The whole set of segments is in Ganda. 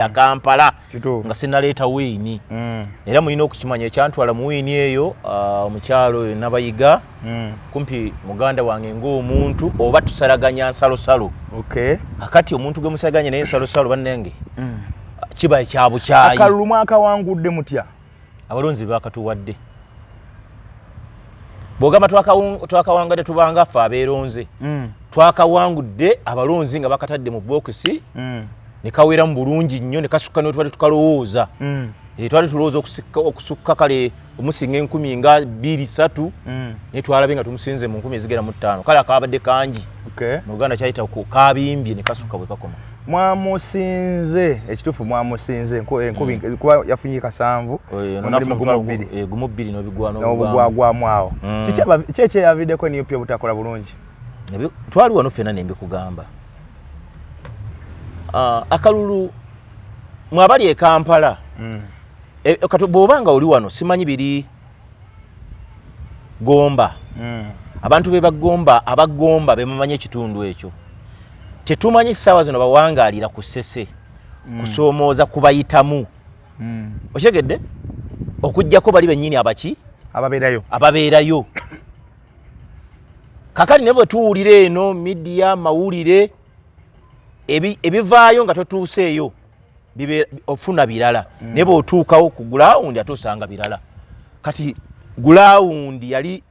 ya Kampala nga sinaleeta wini era mulina okukimanya ekyantwala mu wini eyo omukyalo oyo Nabayiga kumpi muganda wange ng'omuntu oba tusalaganya nsalosalo kakati omuntu gwe musaganya naye nsalosalo bannange kiba ekyabukyayi akalulu mwaka wangudde mutya abalonzi bakatuwadde bwogamba twakawangadde tubanga ffe abeeronze twakawangudde abalonzi nga bakatadde mu bokisi ne kawera mu bulungi nnyo ne kasukka ne twali tukalowooza twali tulowooza okusukka kale omusinga 10 nga 2-3 ne twalabe nga tumusinze mu 10 ezigera mu 5 kale akabadde kangi mu Uganda kyayita kabimbye ne kasukka bwe kakoma mwamusinze ekitufu mwamusinze enkubi kuba yafunye kasanvu gumu bbiri n'obugwagwamu awo kiki yaviddeko niyo pya butakola bulungi twali wano ffena ne mbikugamba akalulu mwabali e Kampala kati bw'obanga oli wano simanyi biri Gomba abantu be bagomba abagomba be mumanyi ekitundu ekyo tetumanyi ssaawa zino bawangaalira ku ssese kusoomooza kubayitamu okyegedde okujjako bali bennyini abaki ababeerayo kakati ne bwe tuwulira eno midiya mawulire ebivaayo nga totuuseeyo ofuna birala naye bw'otuukawo ku gulawundi ate osanga birala kati gulawundi yali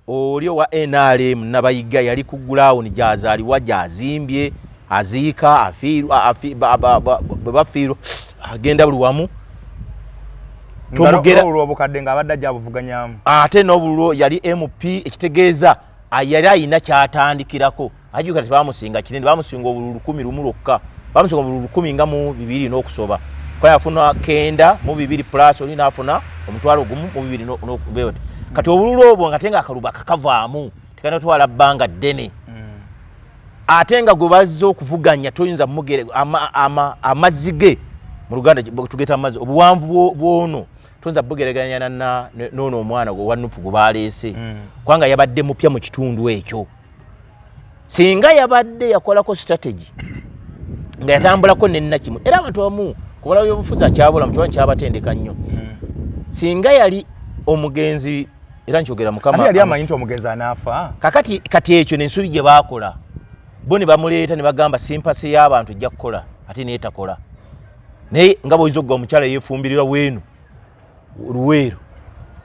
oli owa NRM Nabayiga yali ku gulawundi gyazaalibwa gyazimbye aziika bwe bafiirwa agenda buli wamu obululu obukadde ng'abadde ajja abuvuganyamu ate n'obululu yali MP ekitegeeza yali ayina kyatandikirako ajuka tebamusinga kinene bamusinga obululu 10 lumu lwokka bamusinga obululu 10 nga mu 2 n'okusoba kwa yafuna 9 mu 2 plus oli n'afuna omutwalo gumu mu 2 n'okubewete kati obululu obwo nga tenga akaluba kakavaamu tekana twala bbanga ddene ate nga gwe bazze okuvuganya toyinza mugere amazige mu Luganda tugeta amazzi obuwanvu bwono tonza bugereganya nono omwana gwe wanupu gwe baleese kwanga yabadde mupya mu kitundu ekyo singa yabadde yakolako strategy nga yatambulako nennakimu era abantu bamu kubala byobufuzi akyabula mukiwanyi kyabatendeka nnyo singa yali omugenzi era nkyogera mukama yali amanyi nti omugenzi anaafa kati ekyo nensubi gye baakola bo ne bamuleeta ne bagamba simpasi y'abantu ejja kukola ate neetakola naye nga bw'oyinza okugwa omukyala yeefumbirira weenu Luweero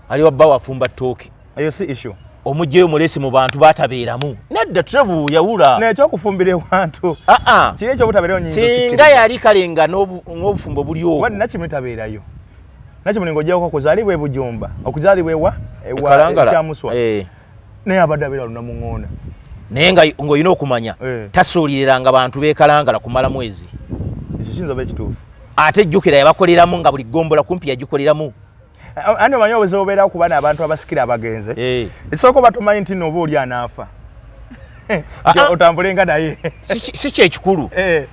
aliwa bba wafumba ttooke eyo si issue omugyeyo mulesi mu bantu batabeeramu nedda trebu yawula nekyokufumbira ewantu kiri ekyo butabeerayo nyingi singa yali kalenga n'obufumbo buli obwo wadi nakimwe tabeerayo nakimwe ng'ojjako okuzaalibwa ebujumba okuzaalibwa ewa ekyamuswa naye abadde abeera lunamuŋŋoona naye ng'olina okumanya tasuuliranga bantu beekalangala kumala mwezi ekyo kiyinza oba ekituufu ate jjukira yabakoleramu nga buli gombola kumpi yagikoleramu ani omanyi obwezi obeera okuba n'abantu abasikira abagenze ekisooka oba tomanyi nti nooba oli anaafa otambulenga naye si kyekikulu naye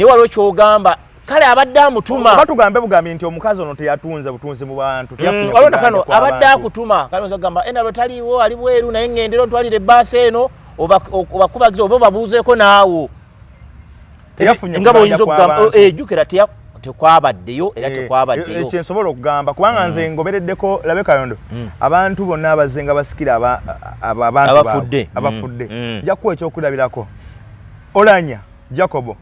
waliwo kyogamba kale abadde amutuma oba tugambe bugambi nti omukazi ono teyatunze butunzi mu bantu kano abadde akutuma kale oza kugamba enalo taliiwo ali bweru naye ŋŋendera ontwalire ebbaasi eno obakubagiza oba obabuuzeeko naawo nga bw'oyinza okugamba ejjukira tekwabaddeyo era tekwabaddeyo kyensobola okugamba kubanga nze ngobereddeko labe Kayondo abantu bonna abazzenga basikira abafudde nja kuwa ekyokulabirako Olanya Jacobo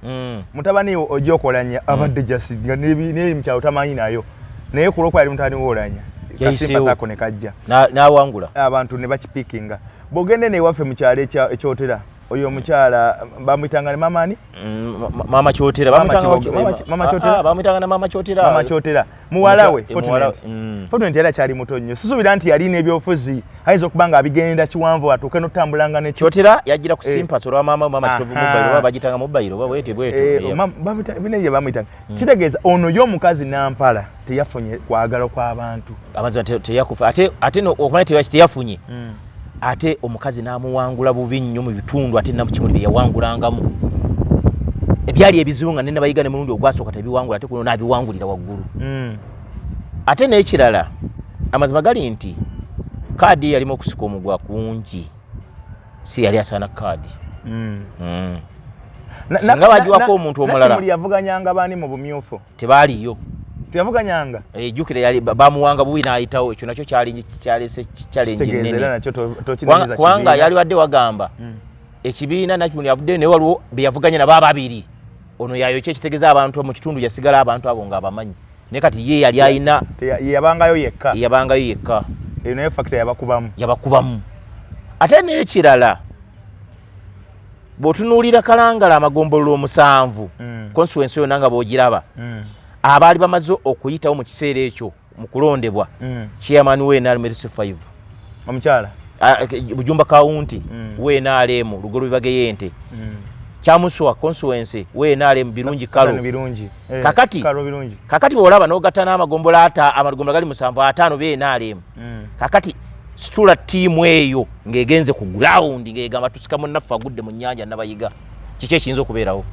mutabani ojja okolanya abadde jasinga n'ebimukyalo tamanyi nayo naye kulwokuba yali mutabani w'Olanya kasimpatako ne kajja n'awangula abantu ne bakipikinga bw'ogende newaffe mu kyalo ekyotera oyo omukyala bamuyitanga ne mamani mama Kyotera bamuyitanga na mama Kyotera muwalawe Fortnite era kyali muto nnyo susuubira nti yali n'ebyofuzi ayinza okuba nga abigenda kiwanvu atuuke n'otambulanga ne Kyotera yagira ku simpasi olwa mama Kitovu mobile oba bagitanga mobile oba bwete bineye bamuyitanga kitegeeza ono y'omukazi Nampala teyafunye kwagala kw'abantu abaza teyakufa ate okumanya teyafunye ate omukazi n'amuwangula bubi nnyo mu bitundu ate Namukimuli bye yawangulangamu ebyali ebizibu nga Nabayiga ne mulundi ogwasooka tebiwangula ate kuno n'abiwangulira waggulu ate n'ekirala amazima gali nti kaadi yalimu okusika omugwa kungi si yali asaana kaadi singa bajiwako omuntu omulala Nakimuli yavuganyanga bani mu bumyufu tebaaliyo tuyavuganyanga jjukira yali bamuwanga bubi n'ayitawo ekyo nakyo kyalese challenge ennene kubanga yali wadde wagamba ekibiina Nakimuli yavudde naye waliwo be yavuganya nabo ababiri ono yayo kye kitegeeza abantu mu kitundu yasigala abantu abo ng'abamanyi naye kati ye yali ayina yabangayo yekka eyo naye factor yabakubamu ate n'ekirala bw'otunuulira Kalangala amagombolola 7 constituency yonna nga bw'ogiraba abaali bamaze okuyitawo mu kiseera ekyo mu kulondebwa chairman w'NRM 5 omukyala Bujumba County w'NRM Lugolo Bibageyente Kyamuswa constituency w'NRM Birungi Kalo kakati bw'olaba n'ogatta n'amagombola amagombola gali 7 b'NRM kakati situla tiimu eyo ng'egenze ku ground ng'egamba tusika munnaffe agudde mu nnyanja Nabayiga kiki ekiyinza okubeerawo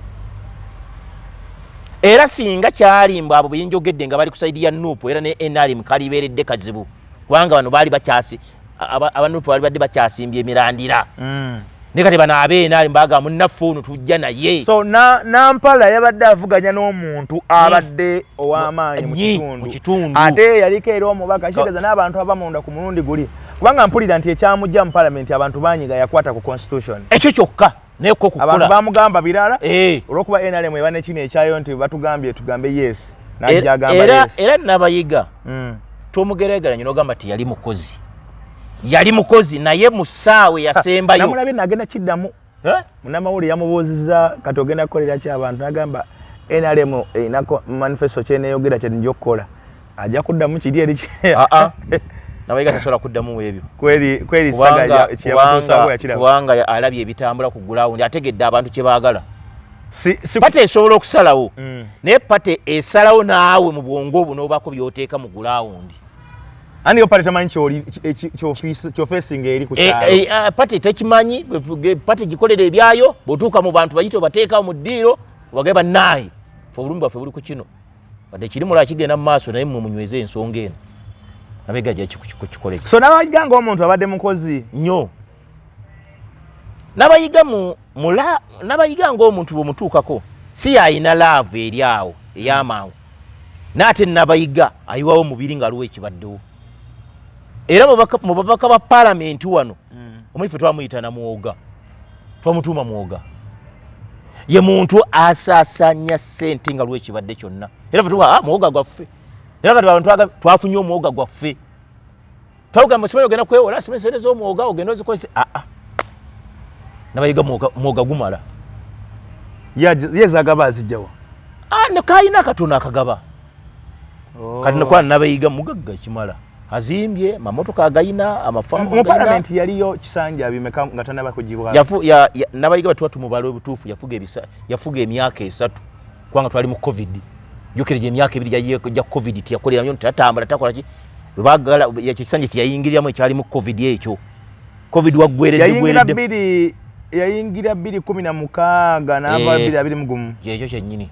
era singa kyalimba abo byenjogedde nga bali ku side ya Nuupu era ne NRM kalibeeredde kazibu kubanga bano baali bakyasi abanuupu baali badde bakyasimbye emirandira ne kati bano NRM baga munnaffe ono tujja naye so Nampala yabadde avuganya n'omuntu abadde ow'amaanyi mu kitundu ate yaliko era omubaka kitegeeza n'abantu abamunda ku mulundi guli kubanga mpulira nti ekyamujja mu parliament abantu banyiga yakwata ku constitution ekyo kyokka neko kukula abantu bamugamba birala olwokuba NRM eba nekino ekyayo nti batugambye tugambe yes najja agamba yes era Nabayiga tomugeregeranya n'ogamba ti yali mukozi naye mu ssaawe yasembayo namulabye nagenda kiddamu munamawuli yamubuuzizza kati ogenda kukolera ki abantu nagamba NRM inako manifesto kyeneyogera kyenijja okukola ajja kuddamu kiri eri Nabayiga tasobola kuddamu ebyo kweri saga ekyamutuusaawo yakiraba kubanga alabye ebitambula ku ground ategedde abantu kye baagala pate esobola okusalawo naye pate esalawo naawe mu bwongo obwo n'obaako by'oteeka mu ground ani yo pate tamanyi kyofeesinga eri ku kyalo pate tekimanyi pate gikolera ebyayo bw'otuuka mu bantu bayite obateekawo mu ddiiro obagaye bannaaye fe obulumi bwaffe buli ku kino wadde kiri mulala kigenda mu maaso naye mmwe munyweze ensonga eno Nabayiga ajja kikoleka so Nabayiga ng'omuntu abadde mukozi nnyo Nabayiga ng'omuntu bw'omutuukako si yalina laavu eri awo ey'amangu n'ate Nabayiga ayiwawo mubiri nga aliwo ekibaddewo era mu babaka ba palamenti wano omwife twamuyita Namwoga twamutuuma Mwoga ye muntu asaasanya ssente nga aliwo ekibadde kyonna era fe tuga Mwoga gwaffe era kati abantu twafunye omwoga gwaffe twagamba simanyi ogenda kwewola simesereza omwoga ogenda ozikozese Nabayiga mwoga gumala yezagaba azijjawa nekayina akatono akagaba kati nekwana Nabayiga mugagga kimala azimbye mamotoka agayina amafamu mu parliament yaliyo kisanja bimeka nga tanaba kujibwa Nabayiga batuwa tumubalo obutuufu yafuga emyaka 3 kubanga twali mu covid jukirije emyaka 2 ya covid tiyakolera nnyo tatambula takola ki bagala yakisanje kiyayingiriramu ekyali mu covid ekyo covid wagweredde yayingira 2016 n'ava 2020 ekyo kyennyini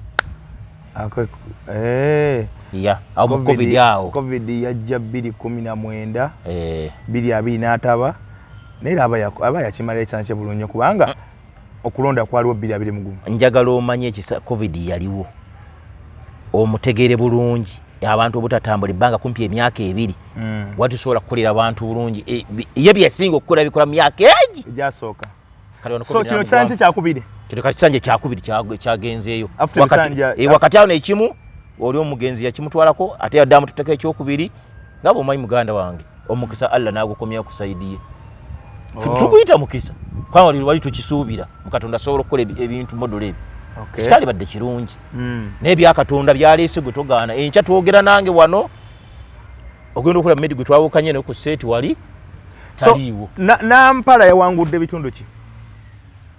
awo mu covid awo covid yajja 2019 2023 naye aba yakimala ekyanse bulungi kubanga okulonda kwaliwo 2020 njagala omanye covid yaliwo omutegere bulungi abantu obutatambula ebbanga kumpi emyaka 2 wati sobola kukolera abantu bulungi ye byasinga okukola bikola myaka egi ejasooka so kino kisanje kyakubiri kino kisanje kyakubiri kyagenzeeyo wakati awo nekimu oli omugenzi yakimutwalako ate yaddamu tuteka ekyokubiri nga bwomanyi muganda wange omukisa Allah nagukomya kusaidiye tukuyita mukisa kwa wali tukisuubira mukatonda asobola okukola ebintu module ebyo kitali badde kirungi n'ebyakatonda byaleese gwe togaana enkya twogera nange wano ogenda okola medi gwe twawukanye ne ku seeti wali taliiwo Nampala yawangudde bitundu ki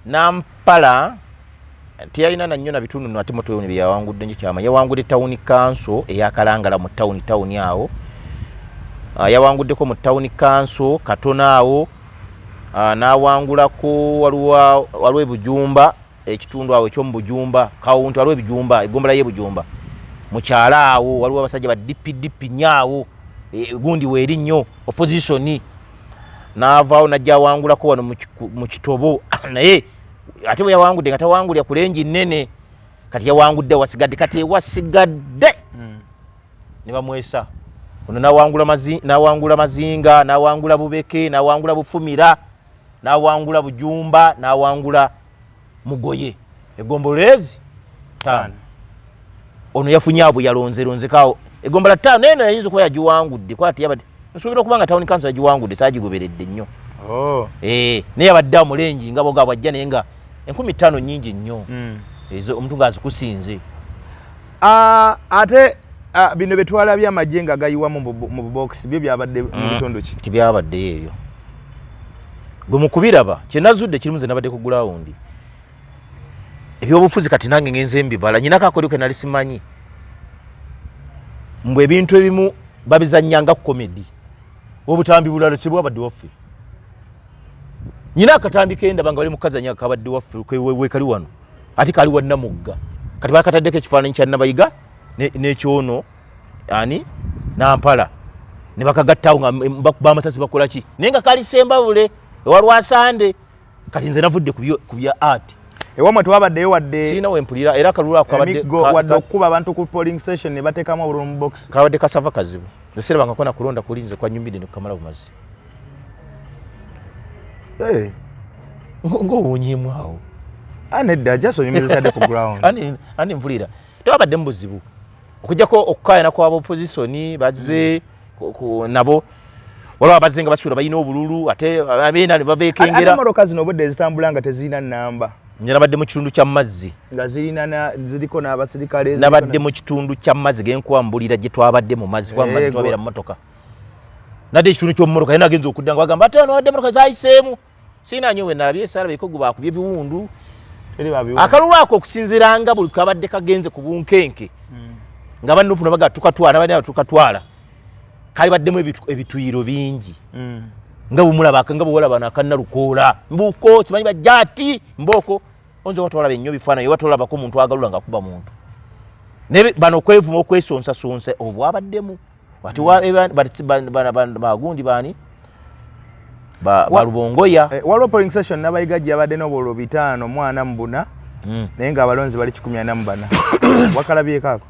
Nampala tiyalina na nnyo na bitundu nate motoyoni bye yawangudde nje kyama yawangudde town council eya Kalangala mu town awo yawanguddeko mu town council katona awo n'awangulako waliwo ebujumba ekitundu awo ekyomu Bujumba kawunti waliwo ebijumba egombola y'ebujumba mukyala awo waliwo abasajja ba DPDP nyaawo gundi weeri nnyo opposition n'avaawo najja awangulako wano mu Kitobo naye ate bwe yawangudde nga tawangulya ku lengi nnene kati yawangudde wasigadde kati wasigadde ne bamwesa ono nawangula mazinga nawangula bubeke nawangula bufumira nawangula bujumba nawangula mugoye egombolezi 5 ono yafunye abo yalonzekawo egombola 5 nene yayinza kuba yagiwangudde kwati yabadde nsuubira okubanga town council yagiwangudde saagigoberedde nnyo naye yabadde amulengi nga boga bwajja naye nga 15 nnyingi nnyo ezo omuntu ng'azikusinze ate bino betwala by'amagye nga gayiwa mu box byo byabadde mu bitundu ki tibyabaddeyo ebyo gwe mukubiraba kyenazudde kirimu ze nabadde ku ground ebyobufuzi kati nange ngenze mbibala nyina kakoli kwe nali simanyi mbwe ebintu ebimu babizannyanga comedy obutambi bulalo kyebwabadde waffe nyina akatambi kenda banga bali mukazanya kabadde waffe we kali wano ati kali wanna mugga kati bakataddeko ekifaananyi kya Nabayiga n'ekyono ani Nampala ne bakagattawo nga bamasasi bakola ki naye nga kali Sembabule ewalwasande kati nze navudde ku bya art ewamwe twabaddeyo wadde siina wempulira era akalulu ako wadde okukuba abantu ku polling station ne bateekamu obululu mu box kabadde kasava kazibu nzeseera banga kona kulonda kulinze kwa nyumbide ne kukamala bumazi ng'obuunyiimu awo nedda jasonyumizesade ku ground ani mpulira tewabadde mu buzibu okujjako okukaayana kw'aba opposition bazze nabo waliwo abazze nga basuula balina obululu ate abeena ne babeekengera emmotoka zino obudde ezitambula nga tezirina nnamba nabadde mu kitundu kya mazzi nga ziriko n'abasirikale nabadde mu kitundu kya mazzi genkwambulira gye twabadde mu mazzi kuba mu mazzi twabeera mu motoka nadde ekitundu ky'omumotoka yena agenza okudda nga bagamba ate wano wadde motoka zayiseemu siina nyo we nalabye saala bikogu baakubye ebiwundu akalulu ako okusinziranga buli kabadde kagenze ku bunkenke nga bannupu nabaga tukatwala bani tukatwala kali baddemu ebituyiro bingi nga bumulabaka nga buwala bana kannalukoola mbuko simanyi bajati mboko onzo watwala bennyo bifaananyi watwala bako muntu agalula nga kuba muntu ne bano kwevuma okwesonsa sonse obwabaddemu wati bagundi bani balubongoya waliwo polling station Nabayiga gyabadde n'obululu 5 mwana mbuna naye nga abalonzi bali 144 wakalabyeko ako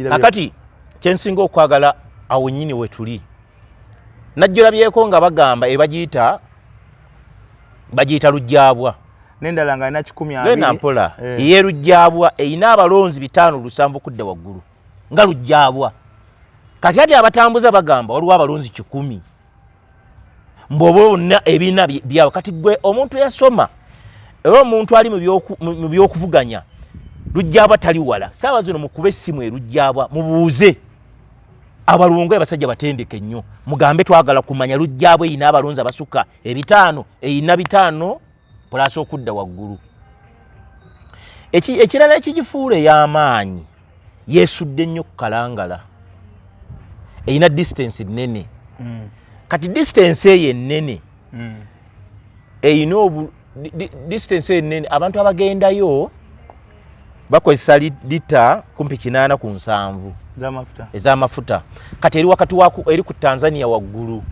kakati kyensinga okwagala awo nnyini we tuli najjolabyeko nga bagamba bagiyita Lujjabwa n'endala nga alina 12 nampola ye Lujjabwa eyina abalonzi 5-7 kudda waggulu nga Lujjabwa kati ate abatambuza bagamba waliwo abalonzi 10 mbobo bonna ebina byawo kati gwe omuntu yasoma era omuntu ali mu byokuvuganya Lujjabwa tali wala saawa zino mukube essimu Lujjabwa mubuuze abalongo abasajja batendeke nnyo mugambe twagala kumanya Lujjabwa eyina abalonzi abasuka 5 eyina 5 plus okudda waggulu ekirala ekigifuula ey'amaanyi yeesudde nnyo kukalangala eyina distance nnene kati distance eyo ennene eyina distance ennene abantu abagendayo bakozesa lita kumpi 8 ku 7 ez'amafuta kati eri wakati eri ku Tanzania waggulu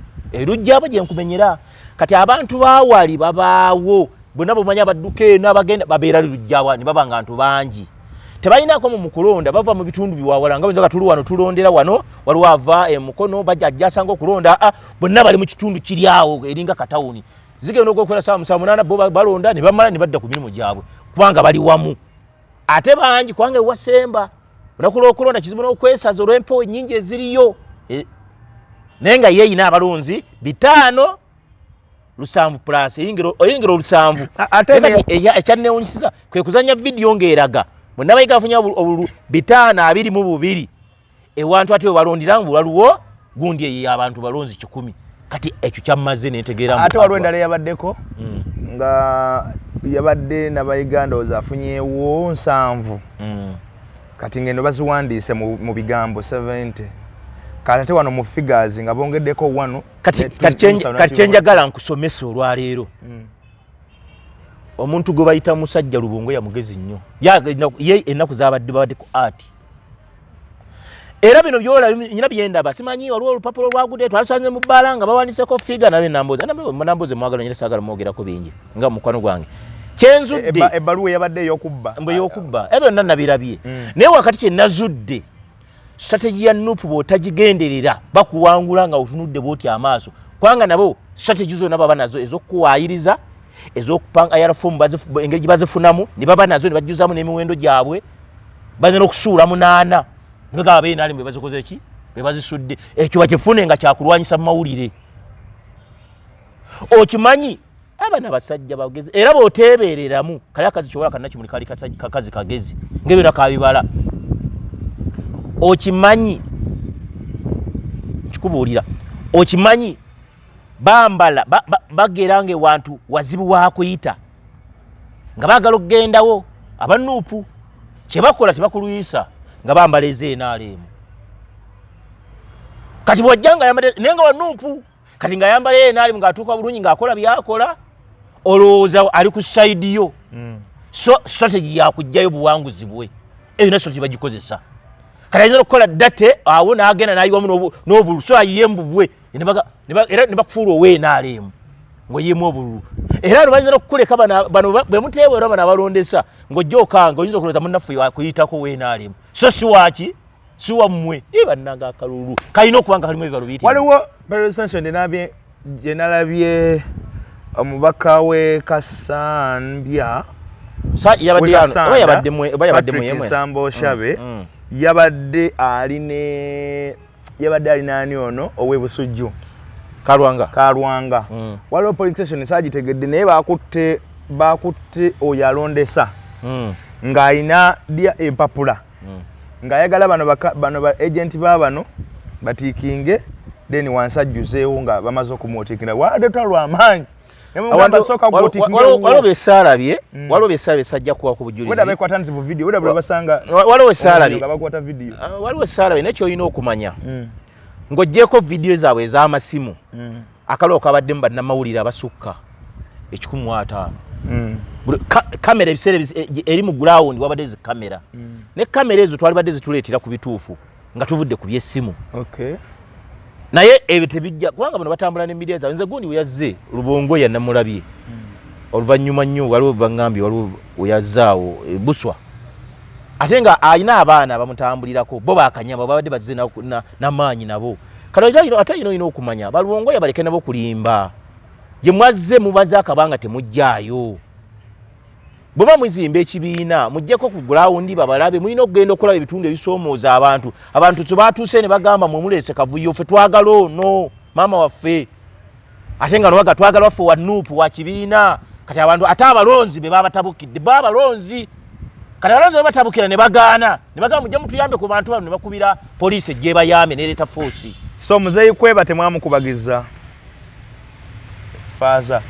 Lujjabwa gye nkumenyera kati abantu baawali babaawo bonna bumanya badduka eno abagenda babeera Lujjabwa ne baba nga ntu bangi tebalinaako mu kulonda bava mu bitundu biwaawala nga bwenza tuli wano tulondera wano waliwo ava emukono bajja asanga okulonda bonna bali mu kitundu kiri awo eringa katawuni zigenda okukola saa 8 bo balonda ne bamala ne badda ku mirimu gyabwe kubanga bali wamu ate bangi kubanga ewasemba onaku lw'okulonda kizibu n'okwesaza olw'empewo ennyingi eziriyo naye nga yeeyina abalonzi 5 7 plus eyingiro 7 ekyanneewunyisiza kwe kuzanya vidiyo ng'eraga bwe Nabayiga afunye obululu 522 ewantu ate webalondera ngu waliwo gundi eyo abantu balonzi 10 kati ekyo kyammaze netegeeramu ate waliwo endala yabaddeko nga yabadde Nabayiga ndowooza afunyeewo 7 kati ngendo baziwandiise mu bigambo 70 kati ate wano mu figures nga bongeddeko 1 kati kyenjagala nkusomesa olwaleero omuntu gwe bayita Musajja Lubongo ya mugezi nnyo ye ennaku zabadde babadde ku art era bino byola nyina byendaba simanyi waliwo olupapula lwagudde twalisanze mu bbala nga bawandiiseko figa nabe namboze mwagala nyina saagala mwogerako bingi nga mukwano gwange kyenzudde ebbaluwa yabadde ey'okubba mbe y'okubba ebyo nna nabirabye naye wakati kye nazudde strategy ya Nuupu bw'otagigenderera bakuwangula nga otunudde bw'oti amaaso kubanga nabo strategy zonna baba nazo ez'okuwaayiriza ez'okupanga ayarafomu engeri gye bazifunamu ne baba nazo ne bajjuzaamu n'emiwendo gyabwe baze n'okusuula 8 ne bagamba beenaali bwe bazikoze ki bwe bazisudde ekyo bakifune nga kyakulwanyisa mu mawulire okimanyi abana basajja bagezi era bw'oteebereramu kali akazi kyobola kannakimuli kali kakazi kagezi ng'ebyo kabibala okimanyi kikubuulira okimanyi bambala bageranga ewantu wazibu wakuyita nga baagala okugendawo abanuupu kye bakola tebakuluyisa nga bambala ezeenaaleemu kati bw'ojja nga yambala naye nga wanuupu kati nga yambala eenaaleemu ng'atuuka bulungi ng'akola byakola olowooza ali ku sayidi yo so strategy yakugjayo buwanguzi bwe eyo na strategy bagikozesa kati ayinza okukola date awo n'agenda n'ayiwamu n'obululu so ayiyemu bwe era ne bakufuula oweenaaleemu ng'oyiyemu obululu era no bayinza n'okukuleka bano bwe muteewerwa bano abalondesa ng'ojja okanga oyinza okulowooza munnaffe wakuyitako weenaaleemu so si waki si wammwe bannanga akalulu kalina okuba nga kalimu ebibalo biyitibwa waliwo presentation gye nalabye omubaka w'e Kasambya yabadde Sambo Shabe yabadde alina ani ono ow'ebusujju Kalwanga waliwo police station saagitegedde naye bakutte oyo alondesa ng'alina dya empapula ng'ayagala bano ba agenti baabano batiikinge then wansi ajjuzeewo nga bamaze okumwotiikira wadde talwamaanyi waliwo besaalabye sajja kuwa ku bujulizi waliwo esaalabye naye kyolina okumanya ng'oggyeko vidiyo zaabwe ez'amasimu akaloo kabaddemu bannamawulire abasukka 150 kamera ebiseera eri mu ground wabadde zi kamera ne kamera ezo twalibadde zituleetera ku bituufu nga tuvudde ku byessimu naye ebyo tebijja kubanga bano batambula n'emidia zaabwe nze gundi weyazze Lubongo yannamulabye oluvannyuma nnyo waliwo baŋŋambye waliwo weyazzaawo Buswa ate nga alina abaana bamutambulirako bo bakanyama babadde bazze n'amaanyi nabo kati ate alina olina okumanya Balubongo yabaleke nabo kulimba gye mwazze mubaze akabanga temujjaayo bweba muzimba ekibiina mujjeko ku ground babalabe mulina okugenda okulaba ebitundu ebisoomooza abantu tebatuuse ne bagamba mwemuleese kavuyo ffe twagala ono maama waffe ate nga nowaga twagala waffe wa Nuupu wa kibiina kati abantu ate abalonzi be babatabukidde abalonzi kati abalonzi bebatabukira ne bagaana ne bagamba mujja mutuyambe ku bantu bano ne bakubira poliisi ejje bayambe nereeta foosi so muzeeyi Kweba temwamukubagiza faaza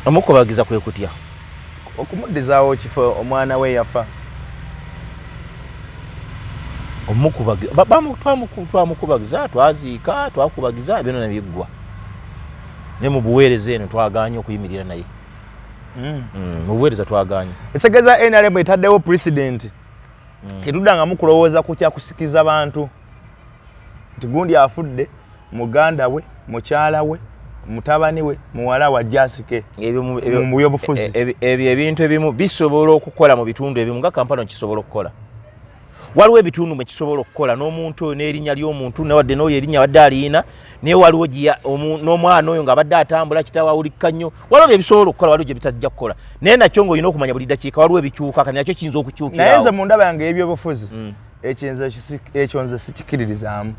omukubagiza kwe kutya okumuddizaawo kifo omwana we yafa twamukubagiza twaziika twakubagiza byonna nebiggwa ne mu buweereza eno twaganye okuyimirira naye mu buweereza twaganye ekitegeeza NRM etaddewo president tetuddangamu kulowooza ku kyakusikiza bantu nti gundi afudde muganda we mukyala we mutabani we muwala wa Jasike mu byobufuzi ebyo ebintu ebimu bisobola okukola mu bitundu ebimu nga Kampala kisobola okukola waliwo ebitundu mwe kisobola okukola n'omuntu oyo n'erinnya ly'omuntu newadde n'oyo erinnya badde alina naye waliwo n'omwana oyo ng'abadde atambula kitaawe awulikka nnyo waliwo bye bisobola okukola waliwo gye bitajja kukola naye nakyo ng'olina okumanya buli ddakiika waliwo ebikyuka kati nakyo kiyinza okukyukirawo naye nze mu ndaba yange y'ebyobufuzi ekyo nze sikikiririzaamu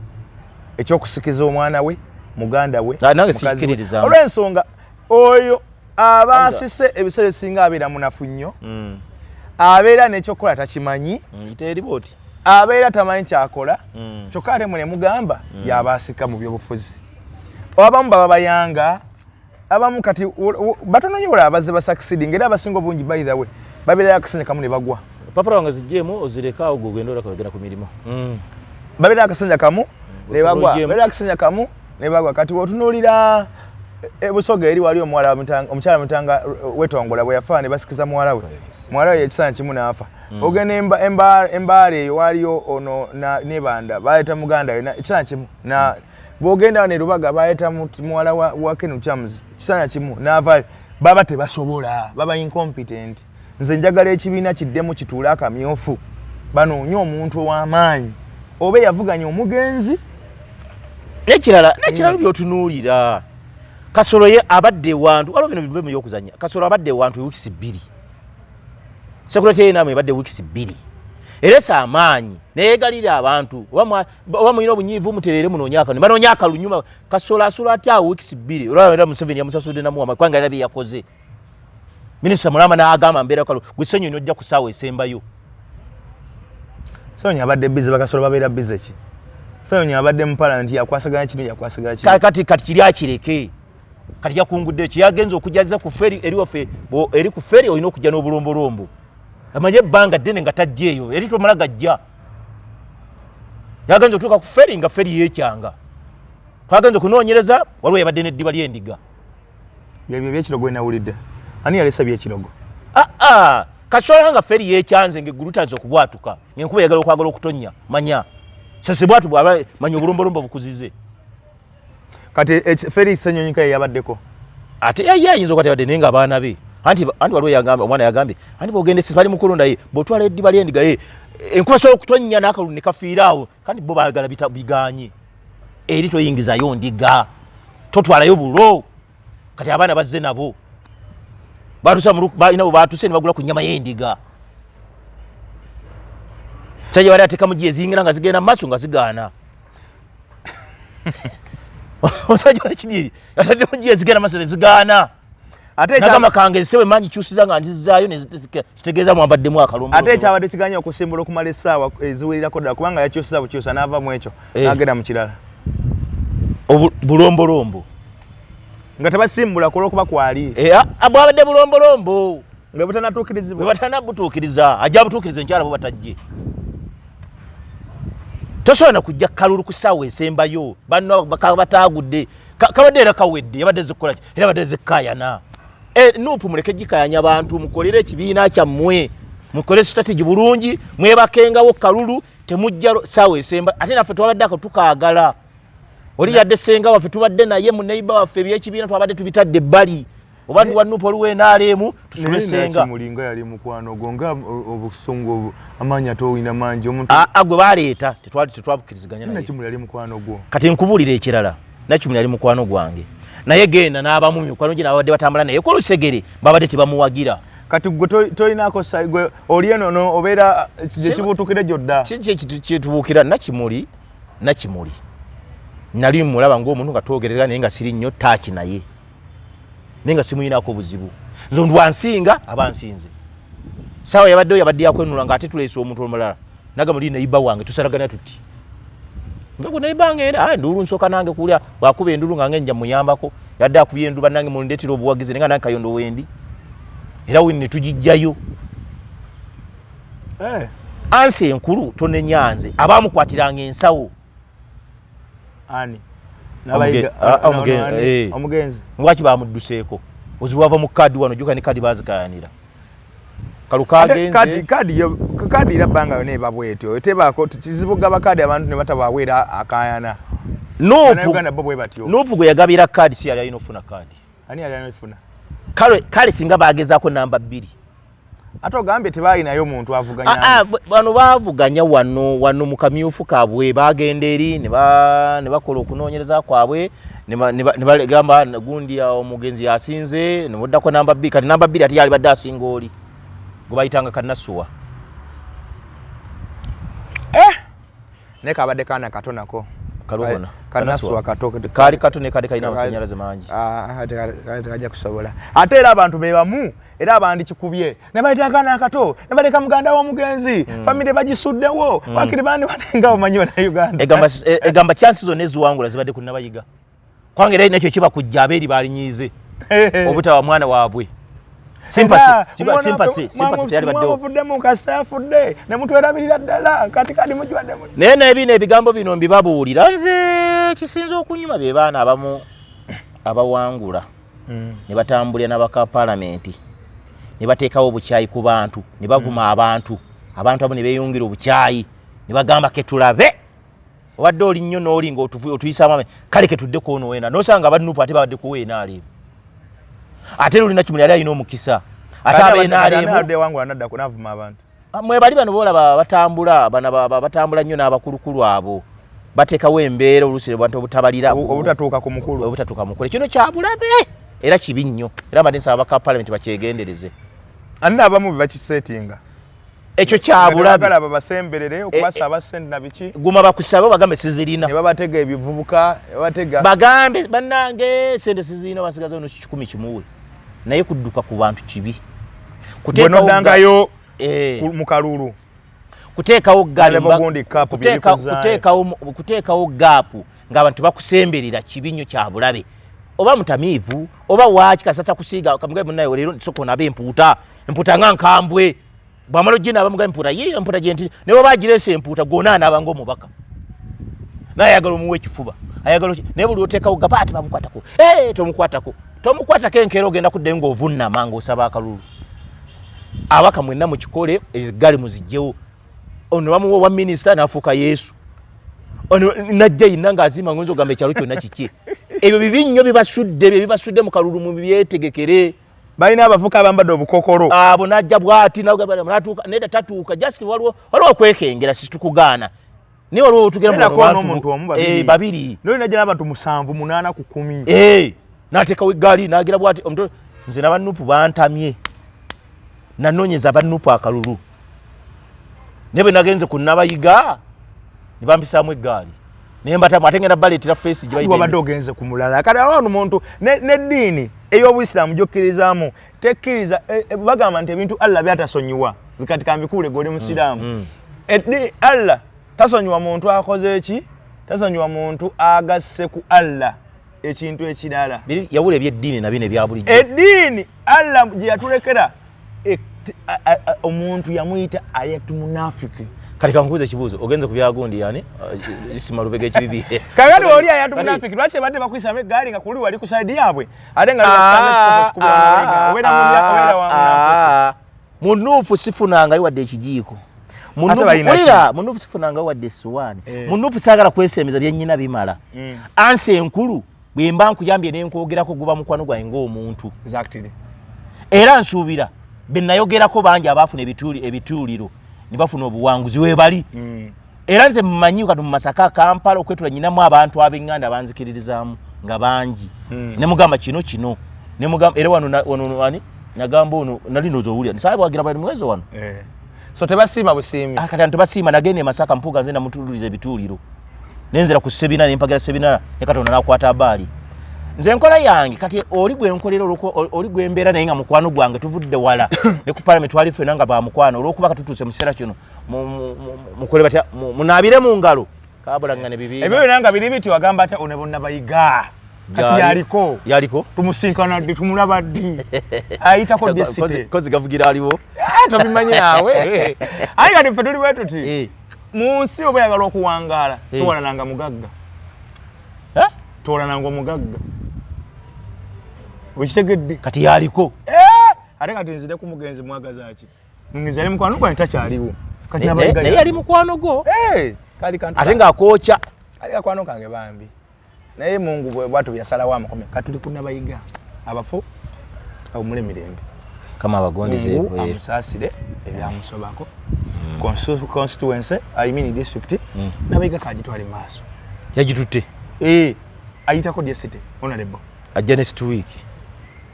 ekyokusikiza omwana we muganda we nange sikikiririzaamu olw'ensonga oyo aba asise ebiseera ebisinga abeera munafu nnyo abeera n'ekyokukola takimanyi abeera tamanyi kyakola kyokka ate mwe ne mugamba y'aba asika mu byobufuzi abamu baba bayanga abamu kati batono nnyo olaba bazze basakisidi era abasinga obungi by the way babeerayo akasenja kamu ne bagwa papula wange zijjeemu ozireka awo gwe ndola kagenda ku mirimu babeerayo akasenja kamu ne bagwa babeerayo akasenja kamu ne bagwa kati wotunuulira Busoga eri wali omukyala Mutanga Wetongola bwe yafa ne basikiza muwala we ekisanja kimu n'afa ogenda embaale eyo waliyo ono nebanda baleeta muganda we ekisanja kimu bw'ogenda ne Lubaga baleeta muwala wa Ken Muchamuzi ekisanja kimu n'avaayo baba tebasobola baba incompetent nze njagala ekibiina kiddemu kituule akamyofu banoonye omuntu ow'amaanyi oba yavuganya omugenzi nekirala byotunuulira Kasolo ye abadde wantu waliwo bino bibe by'okuzanya Kasolo abadde wantu weeks 2 Secretary namwe abadde weeks 2 eresa amaanyi neyegalira abantu oba muyina obunyiivu muterere munonya akantu banonya akalunyuma Kasolo asula atya weeks 2 olwalera Museveni yamusasudde namu amakwanga yalabi yakoze Minister Mulama n'agamba mbeera kalu gwisenyo nojja kusaawa esembayo Sonya abadde busy bakasolo babeera busy ki Sonya abadde mu parliament yakwasaganya kati kiri akireke kati yakungudde kiyagenza okujaza ku feri eri wafe eri ku feri olina okujja n'obulombolombo amaje banga ddene nga tajjeeyo eri tomala gajja yagenza otuuka ku feri nga feri yeekyanga twagenza okunoonyereza waliwo yabadde n'eddiba ly'endiga byebyo byekirogo enawulidde ani yalesa byekirogo Kasolo nga feri yeekyanze ng'eggulu tanze okubwatuka ng'enkuba eyagala okwagala okutonnya manya sase bwatu bwaba manya obulombolombo bukuzize kati feri senyonyika yabaddeko ate yayinza okwati yabadde naye nga abaana be anti waliwo yagamba omwana yagambye anti bwogende sibali mukulunda ye bwotwala eddiba ly'endiga ye enkuba sobola okutonnya n'akalulu ne kafiiraawo kandi bo baagala biganye eri toyingizayo ndiga totwalayo bulo kati abaana bazze nabo batuse ne bagula ku nnyama y'endiga tajja bali ateka mugiye zingira nga zigenda mu maaso nga zigaana osajja wakiri atadde mugiye zigenda mu maaso ne zigaana ate nagamba kange zisewe manyi kyusiza nga nzizaayo kitegeeza mwabaddemu akalombo ate ekyabadde kiganya okusimbula okumala essaawa eziwerirako ddala kubanga yakyusiza bukyusa n'ava mu ekyo n'agenda mu kirala bulombolombo nga tebasimbula olw'okuba kwali bwabadde bulombolombo nga butanatuukirizibwa batanabutuukiriza ajja butuukiriza enkyala bo batajje tosobola kujja kalulu ku ssaawa esembayo banno bataagudde kabadde era kawedde yabadde zikola ki era badde zikkaayana nuupu muleke gikayanya abantu mukolere ekibiina kyammwe mukole strategy bulungi mwebakengawo kalulu temujja ssaawa esemba ate naffe twabadde ako tukaagala oli yadde senga waffe tubadde naye mu neighbor waffe ebyekibiina twabadde tubitadde ebbali oba ndi wanuupu oliwo enaalemu tusule senga mulinga yali mukwano gonga obusungu amaanyi atowina mangi omuntu gwe baleeta tetwabukkiriziganya naye nakimuli yali mukwano gwo kati nkubuulira ekirala nakimuli yali mukwano gwange naye genda n'abamu mikwano gye n'abadde batambula naye ku lusegere babadde tebamuwagira kati gwe tolinako gwe oli eno obeera kyekibuutukire gyodda kyetubuukira nakimuli nali mulaba ng'omuntu nga twogereza naye nga siri nnyo taaki naye naye nga simuyinaako buzibu nze ndwansinga abansinze saawa yabadde yakwenula ng'ate tuleese omuntu omulala nagamba oli nayiba wange tusalagana tuti nga gwe nayiba ngenda endulu nsooka nange kulya bwakuba endulu nga ngenja muyambako yadde akubye endulu bannange mundeetera obuwagizi naye nga nange kayondo wendi era wini ne tugijjayo ansi enkulu tonenyanze abamukwatiranga ensawo ani omugenzi lwaki bamudduseeko ozibu wava mu kadi wano juka ne kadi bazikayanira kadi irabbanga yona eba bwetyo tebaako kizibu gaba kadi abantu ne batabaweera akayana nuupu gwe yagabira kadi si yali alina ofuna kadi ani yali alina ofuna kale singa bagezaako namba 2 ate ogambye tebalinayo muntu avuganya bano bavuganya wano mu kamyufu kaabwe bagenda eri ne bakola okunoonyereza kwabwe ne bagamba gundi omugenzi yasinze ne muddako namba 2 kati namba 2 ate yali badde asinga oli gwe bayitanga kannasuwa naye kabadde kaana kato nako kalubona kannasuwa kato kali kato ne kali kalina amasannyalaze mangi tekajja kusobola ate era abantu be bamu era abandi kikubye ne bayita akaana akato ne baleka muganda w'omugenzi famire bagisuddewo wakiri bandi banenga omanyi wana Uganda egamba chances zonna eziwangula zibadde ku Nabayiga kwange era nekyo kiba kujja abeeri balinyiize obutawa mwana waabwe sympathy teyali baddewo muvuddemu kasafudde ne mutwerabirira ddala kati kadi mujwaddemu naye n'ebino ebigambo bino mbibabuulira nze kisinza okunyuma be baana abamu abawangula ne batambulira n'abaka palamenti ne bateekawo obukyayi ku bantu ne bavuma abantu abo ne beeyungira obukyayi ne bagamba ketulabe obadde oli nnyo n'oli nga otuyisaamu kale ketudde kwonowena n'osanga abanuupu ate babadde kuweena aleebo ate lulina kimuli ali alina omukisa ate abenaalemu wangu anadda kunavuma abantu mwe bali bano boolaba batambula batambula nnyo n'abakulukulu abo bateekawo embeera oluusi abantu obutabalira obutatuuka ku mukulu kino kyabulabe era kibi nnyo era mbadde nsaba baka palamenti bakyegendereze ani abamu bebakiseetinga ekyo kyabulabe babasemberere okubasaba sente na biki guma bakusabe bagambe sizirina ne babatega ebivubuka babatega bagambe bannange sente sizirina basigaza ono 10 kimuwe naye kudduka ku bantu kibi kuteekawo mu kalulu kuteekawo kuteekawo gaapu ng'abantu bakusemberera kibi nnyo kyabulabe oba mutamiivu oba waaki kasata kusiiga kamugaye munnayo leero soko nabe empuuta nga nkambwe bwamala ogina abamugaye empuuta gyenti ne bwe bagireesa empuuta gonna anaabanga omubaka naye ayagala omuwa ekifuba ayagala naye buli oteekawo gapa ati bamukwatako tomukwatako enkeera ogenda kuddayo ng'ovunnama ng'osaba akalulu abaka mwenna mukikole eggali muzijjewo ono bamuwa wa minisita n'afuuka yesu ono najja yinna ng'azima ngonza ogamba ekyalo kyonna kiki ebyo bibi nnyo bibasudde mu kalulu mu byetegekere balina abavuka abambadde obukokolo abo najja bwati nedda tatuuka just waliwo okwekengera situkugaana naye waliwo otugera babiri naye najja n'abantu 7 8 ku 10 n'ateekawo eggaali n'agira bwati nze n'abannupu bantamye nanoonyeza abannupu akalulu ne bwe nagenze ku nabayiga ne bampisaamu eggaali naye mbatamu ate ngenda baleetera feesi gye wabadde ogenze ku mulala kati ono muntu n'eddiini ey'obuyisiraamu gy'okkirizaamu tekkiriza bagamba nti ebintu Allah byatasonyiwa zikati kambikuule goli musiraamu Allah tasonyiwa muntu akoze eki tasonyiwa muntu agasse ku Allah ekintu ekirala yawula ebyeddiini nabyo ebya bulijjo eddiini Allah gye yatulekera omuntu yamuyita ayatu munafiki kati kankubuza ekibuuzo ogenze ku byagundi yani isima lubega ekibibi kakati oli ayatu munafiki lwaki badde bakwisama eggaali nga kuli wali ku side yaabwe ate nga munuufu sifunangayo wadde ekijiiko munuufu sifunangayo wadde essuwaani munuufu saagala kwesemeza byennyina bimala ansi enkulu bwe mba nkuyambye nenkwogerako guba mukwano gwange ng'omuntu era nsuubira benayogerako bangi abaafuna ebituuliro ne bafuna obuwanguzi webali era nze mmanyi kati mu Masaka Kampala okwetula nyinamu abantu ab'eŋŋanda banzikiririzaamu nga bangi ne mugamba kino ne mugamba era wano ani nagamba ono nali ndoza owulya nsaabe wagira bali mwezo wano so tebasiima busiimi kati tebasiima nagenda e Masaka mpuga nze namutululiza ebituuliro nenzera ku sebina ne mpagira sebina ne Katonda n'akwata abaali nze enkola yange kati oli gwe nkolera oli gwe mbeera naye nga mukwano gwange tuvudde wala ne ku parliament wali ffena nga bamukwano olw'okuba katutuuse mu kiseera kino mukole batya munaabire mu ngalo kabulangane bibi ebyo byonna nga biri biti wagamba atya one bonna bayiga kati yaliko tumusinkana ddi tumulaba ddi ayitako dyesite kozi gavugira aliwo tobimanyi naawe ayi kati ffe tuli bwe tuti mu nsi oba yagala okuwangaala towalananga mugagga towalananga omugagga wekitegedde kati yaliko ate kati nzire ku mugenzi mwagazaki ngizale mukwano gwange takyaliwo kati naye yali mukwano gwo kali kantu ate ng'akookya kali kakwano kange bambi naye Mungu bwatu byasalawo amakomera katuli kunabayiga abafu tukawumule mirembe kama abagondeze amusaasire ebyamusobako constituency I mean district nabayiga kagitwali maaso yagitutte ayitako dyesite honorable ajja next week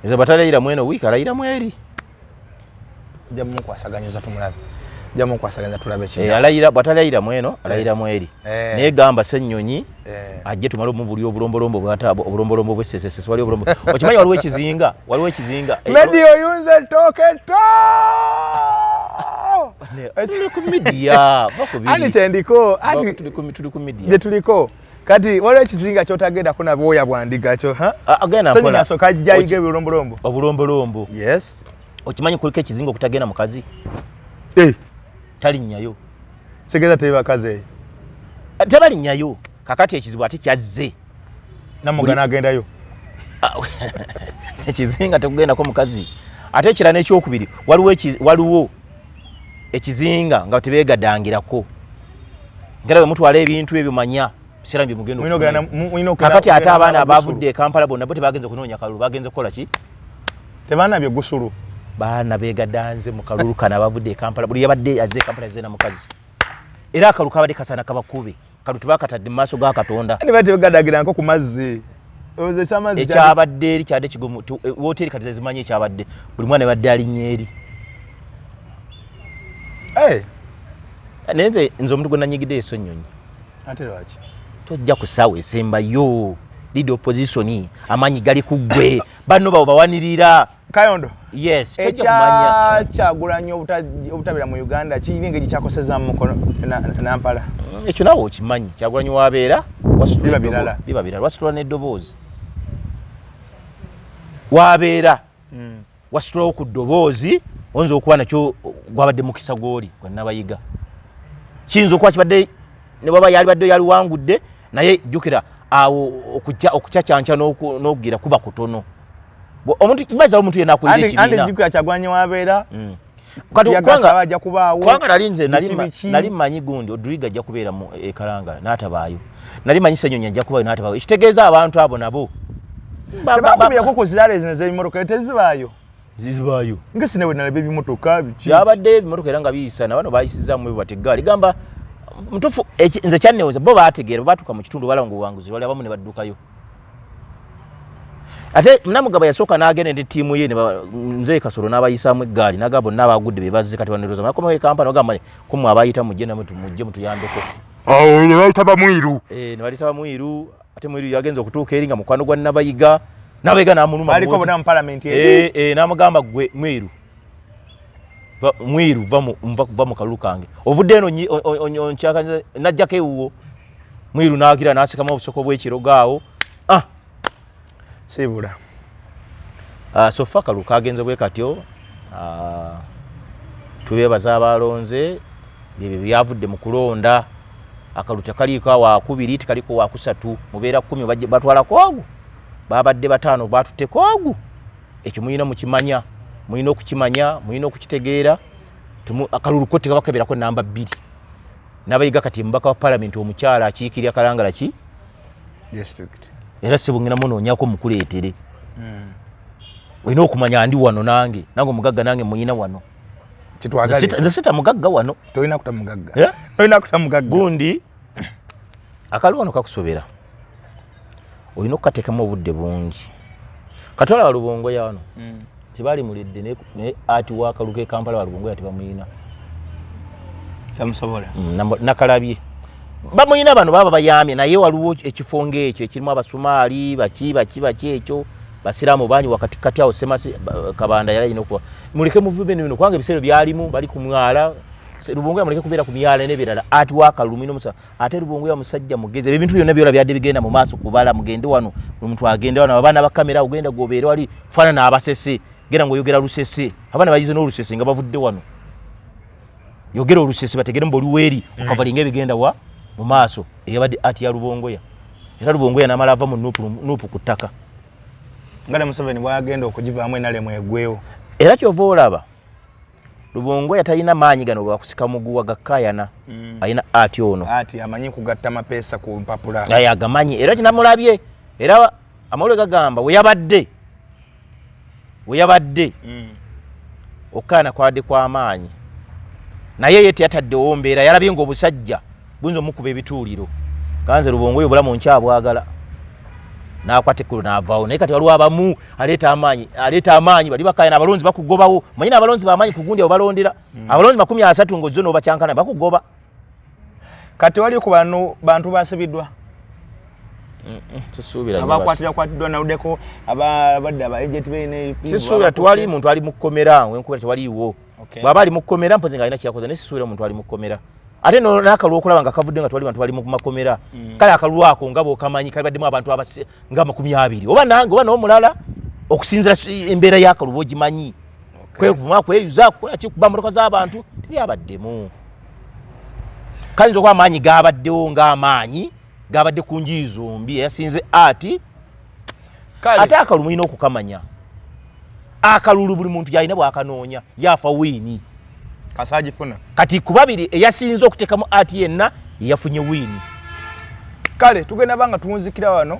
eza batalayira mweno week alayira mweri jamu kwasaganyeza tumulabe jamu kwasaganyeza tulabe kino alayira batalayira mweno alayira mweri naye gamba Ssennyonyi ajje tumale mu buli obulombolombo bwatabo obulombolombo bwesesese wali obulombo okimanyi waliwo ekizinga medio yunze toketo tuli ku media ani kyendiko ati tuli ku media je tuliko kati waliwo ekizinga kyotagenda kuna bwoya bwandiga kyo agenda nkola so kajja ige obulombolombo yes okimanyi kuliko ekizinga okutagenda mukazi talinnyayo segeza tebakaze tebalinnyayo kakati ekizibu ate kyazze namugana agendayo ekizinga tekugendako mukazi ate ekira n'ekyokubiri waliwo ekizinga nga tebeegadangirako ngera bwe mutwala ebintu ebyo manya bisera mbi mugendo kakati ate abaana abavudde e Kampala bonna bo tebagenze kunoonya kalulu bagenze kukola ki tebana bye gusulu baana begadanze mu kalulu kana bavudde Kampala buli yabadde azze Kampala zena mukazi era akalu kabadde kasana kabakube kalutu bakatadde mu maaso ga Katonda ani bate begadagira nko ku mazzi oze samazi ekyabadde eri kyade kigomu hoteli kati zimanye ekyabadde buli mwana badde ali nyeeri nenze nzo omuntu gwe nanyigidde esonyonyi ate lwaki tojja kusawa esemba yo lead opposition amanyi gali kugwe banno bawo bawanirira Kayondo yes tojja Kyagulanyi obutabira mu Uganda kiyinga engeri kyakoseza mu mukono Nampala ekyo nawo okimanyi Kyagulanyi wabeera biba birala wasitula n'eddoboozi wabeera wasitulawo ku ddoboozi oyinza okuba nakyo gwabadde mukisa gwoli gwennabayiga kiyinza okuba kibadde ne baba yalibadde yaliwangudde naye jjukira awo okucacyanca n'okugira kuba kutono omuntu baza omuntu yena akulira ekibiina andi jjukira Kyagulanyi wabeera kubanga nali nze nali manyi gundi Odriga ajja kubeera mu Kalangala n'atabaayo nali manyi Ssenyonyi ajja kubaayo n'atabaayo ekitegeeza abantu abo nabo bakubirako ku zirale zino z'ebimotoka tezibaayo zizibaayo ngesi newe nalaba ebimotoka byabadde ebimotoka era nga biyisa na bano bayisizaamu ebibateggaali gamba mutufu nze kyannewoza bo baategeera baatuuka mu kitundu balaba obuwanguzi bali abamu ne baddukayo ate Namugaba yasooka n'agenda ne ttiimu ye nze Kasolo n'abayisaamu eggaali n'agamba bonna abagudde be bazze kati waneroza bakomawo Kampala bagamba kumwe abayita mujje mutuyambeko awo ne bayita Bamwiru ne bayita Bamwiru ate Mwiru yagenze okutuuka eri nga mukwano gwa Nabayiga Nabayiga n'amuluma aliko bona mu parliament n'amugamba gwe Mwiru va mu kalulu kange ovudde eno onkyaka najjako ewuwo Mwiru n'agira n'asikamu obusoko bw'ekirogaawo sibula sofa akalu kagenze bwe katyo tubeebaza abalonze bye byavudde mu kulonda akalu tekaliiko wakubiri tekaliko wakusatu mubeera 10 batwalako ogwo babadde 5 batutteko ogwo ekyo muyina mukimanya muyina okukimanya muyina okukitegeera akalulu ko tekabakeberako namba 2 Nabayiga kati mbaka wa parliament omukyala akiikirya Kalangala ki district era sebungina munoonyako mukuleetere olina okumanya ndi wano nange omugagga nange muyina wano nze sita mugagga wano tolina kuta mugagga tolina kuta mugagga gundi akalu wano kakusobera olina okukateekamu obudde bungi katwala Walubongoya wano tebali mulidde ne ati wakalu ke Kampala Walubongoya tebamuyina tamusobola nakalabye bamuyina bano baba bayamye naye waliwo ekifo ng'ekyo ekirimu Abasumaali baki ekyo basiraamu banyi wakati kati awo Semasi Kabanda yalina okuba muleke muvume bino kubanga ebiseera byalimu bali ku mwala Lubongoya muleke kubeera ku myala n'ebirala ati wakalumino musa ate Lubongoya musajja mugeze ebintu byonna byola byadde bigenda mu maaso kubala mugende wano omuntu agende wano abaana ba kamera ugenda gobeere wali fana n'abasese gera ngoyogera Lusese abaana bayize n'Olusese nga bavudde wano yogera Olusese bategere mboli weri okavalinga ebigenda wa mu maaso eyabadde ati ya Lubongoya era Lubongoya n'amala ava mu nuupu ku ttaka ngale Museveni bwagenda okugivaamu enalemu egwewo era kyova olaba Lubongoya talina maanyi gano bwakusika muguwa gakkayana alina ati ono ati amanyi kugatta mapeesa ku mpapula naye agamanyi era kinamulabye era amawulire gagamba weyabadde okkaana kwadde kw'amaanyi naye ye teyataddewo mbeera yalabye ng'obusajja buyinza omukuba ebituuliro kanze Lubongoya obulamu nkyabwagala n'akwata ekkulu n'avaawo naye kati waliwo abamu aleeta amaanyi bali bakayana abalonzi bakugobawo manyina abalonzi bamaanyi ku gundi abo balondera abalonzi 30 ng'ozzo n'obakyankana bakugoba kati wali ku bantu basibiddwa sisuubira abakwatiddwa nawuddeko abadde aba agent bene sisuubira tewali muntu ali mu kkomera wenkubira tewaliiwo bw'aba ali mu kkomera mpozi ng'alina kyakoze naye sisuubira muntu ali mu kkomera ate n'akalulu okulaba nga kavudde nga twali bantu bali mu makomera kale akalulu ako nga bw'okamanyi kalibaddemu abantu nga 20 oba nange oba n'omulala okusinzira embeera y'akalulu ogimanyi kwevuma kweyuza kukola ki kuba motoka z'abantu tebyabaddemu kayinza okuba amaanyi gaabaddewo ng'amaanyi gaabadde ku njuyi zombi eyasinze ati ate akalulu mulina okukamanya akalulu buli muntu yalina bw'akanoonya yafa wiini kasagifuna kati ku babiri eyasinze okuteekamu ati yenna yafunye wiini kale tugenda banga tunzikira wano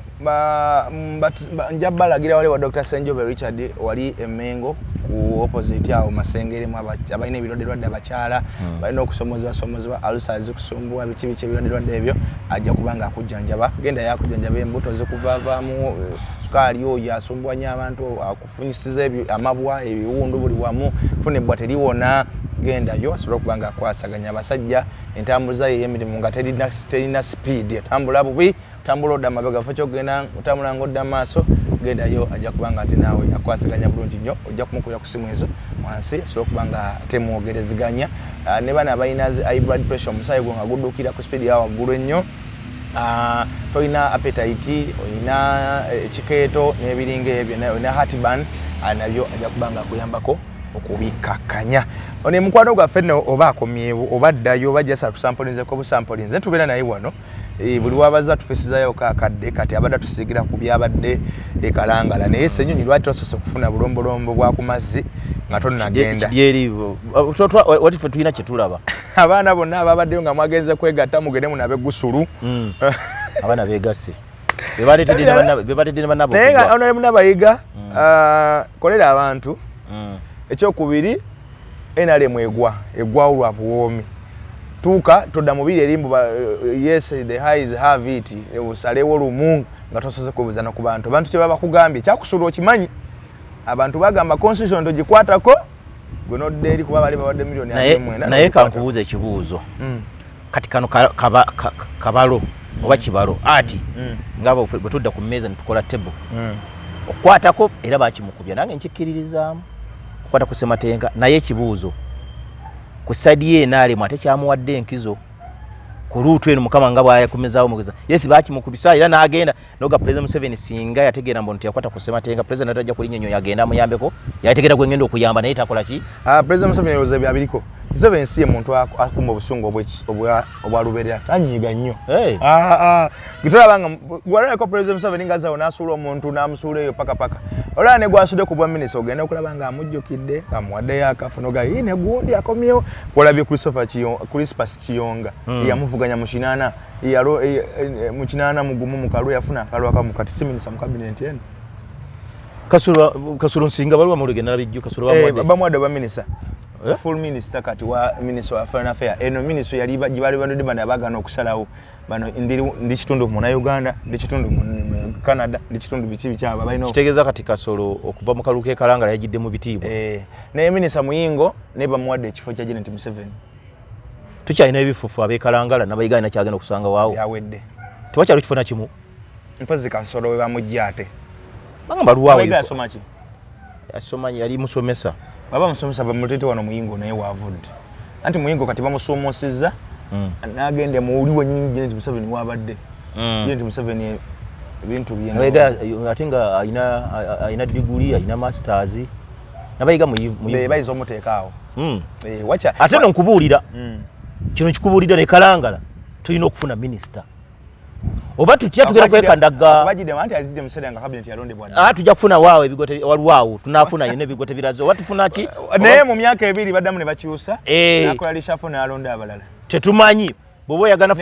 njabalagira wale wa Dr. Senjobe Richard wali Emengo ku opposite yao Masengere mu abalina ebirode lwadde abakyala balina okusomozebwa alusazi kusumbua bichi ebirode lwadde ebyo ajja kubanga akujjanjaba genda yakujjanjaba embuto zikuvavaamu sukali oyo asumbua nya abantu akufunyisiza amabwa ebiwundu buli wamu fune bwateri wona genda yo asobola kubanga akwasaganya abasajja entambuza ye emirimu nga terina speed tambula bubi tambula odda mabega facho genda utambula ngodda maaso genda yo ajja kubanga ate nawe akwasaganya bulungi nnyo ojja kumukulira ku simu ezo wansi asobola kubanga temwogereziganya ne bana balina high blood pressure omusaayi gwo nga guddukira ku speed yawo waggulu ennyo toyina appetite oyina ekikeeto n'ebiringa ebyo na heartburn nabyo ajja kubanga akuyambako okubikakanya one mukwano gwaffe nno oba akomyewo oba ddayo oba jasa tusampulinze ko busampulinze tubeera naye wano buli wabaza tufesizayo kakadde kati abadde tusigira ku byabadde ekalangala naye Ssenyonyi lwaki tosose okufuna bulombolombo bwa ku mazzi nga tonnagenda watife tulina kyetulaba abaana bonna ababaddeyo nga mwagenze kwegatta mugende munabe gusulu abaana begasse bebaletedde banabo naye nga ono munabayiga kolera abantu ekyokubiri NRM egwa olwa buwomi tuka todda mubiri erimbu yes the highs have it usalewo lumu nga tosoze kubuzana ku bantu kye baba kugambye kyakusula okimanyi abantu bagamba constitution togikwatako gwe nodde eri kuba bali babadde milioni naye kankubuuza ekibuuzo kati kano kabalo oba kibalo ati ngabo bwe tudda ku mmeeza netukola table okwatako era bakimukubya nange nkikkiririzaamu kwata kusematenga naye ekibuuzo ku side ye NRM ate kyamuwadde enkizo ku ruutu eno mukama nga bwayakomezaawo mugeza yes bakimukubisa era n'agenda noga President Museveni singa yategeera mbono yakwata kusematenga President atajja kulinyonyo yagenda muyambeko yategeera gwe ngenda okuyamba naye takola ki President Museveni yoze byabiriko Museveni si muntu akumba obusungu obwaluberera tanyiga nnyo gitulabanga gwalako President Museveni ngazawo n'asuula omuntu n'amusuula eyo paka olaba ne gwasudde ku bwa minisita ogenda okulaba nga amujjukidde amuwaddeyo akafunoga ne gundi akomyewo walabye Crispus Kiyonga yamuvuganya mu kinana mu kinana mugumu mukalu yafuna akalwa akamu kati si minisita mu cabinet eno Kasulu Nsinga balwa mu lugenda bijju Kasulu bamwadde ba minisita full minister kati wa minister wa foreign affairs eno minister yali bali banode bana bagana okusalawo bano ndi kitundu mu Uganda ndi kitundu mu Canada ndi kitundu bichi kyaba balino kitegeeza kati Kasolo okuva mu kaluke kalangala yajidde mu bitiibwa naye minister Muyingo ne bamuwadde ekifo kya Janet Museveni tukyalina ebifufu abekalangala nabayiga kyagenda okusanga waawo yawedde tewakyali kifuna kimu mpozi Kasolo we bamujja ate bagamba luwaawo asoma yali musomesa baba musomesa bamutete wano Muyingo naye wavudde anti Muyingo kati bamusomosezza n'agende muwuliwo nyingi Janet Museveni wabadde Janet Museveni ebintu byena ate nga ayina diguli ayina masters nabayiga bayiza omuteekaawo ate no nkubuulira kino kikubuulira ne Kalangala tulina okufuna minisita oba tutya tugera kwekandaga bagide manti azidde Museveni nga cabinet yalonde bwana tujja kufuna waawe ebigote walwawo tunafuna yene ebigote birazo oba tufuna ki naye mu myaka ebiri baddamu ne bakyusa nakola lishafu n'alonda abalala tetumanyi bobo yagana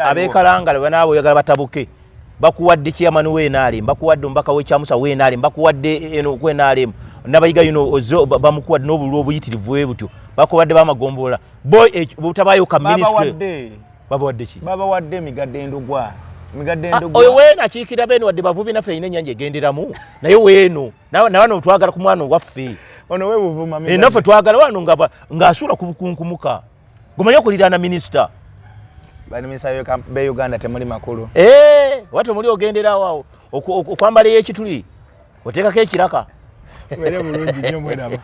abekalangala banaabo yagala batabuke bakuwadde chairman we NRM bakuwadde mbaka we kyamusa we NRM bakuwadde eno kwe NRM nabayiga ozo bamukuwadde n'obulwo obuyitirivu we butyo bakuwadde bamagombola boy butabayo ka ministry baba wadde ki baba wadde migadde ndugwa oyo weena kiikira beno wadde bavubi naffe ine nyanja egenderamu naye weeno na wano twagala ku mwana waffe ono we buvuma migadde naffe twagala wano ng'asuula ku bukunkumuka gumanya okuliraana minisita bani minisita be Uganda temuli makulu wate muli ogenderawo okwambala ey'ekituli oteekako ekiraka were bulungi nnyo mweraba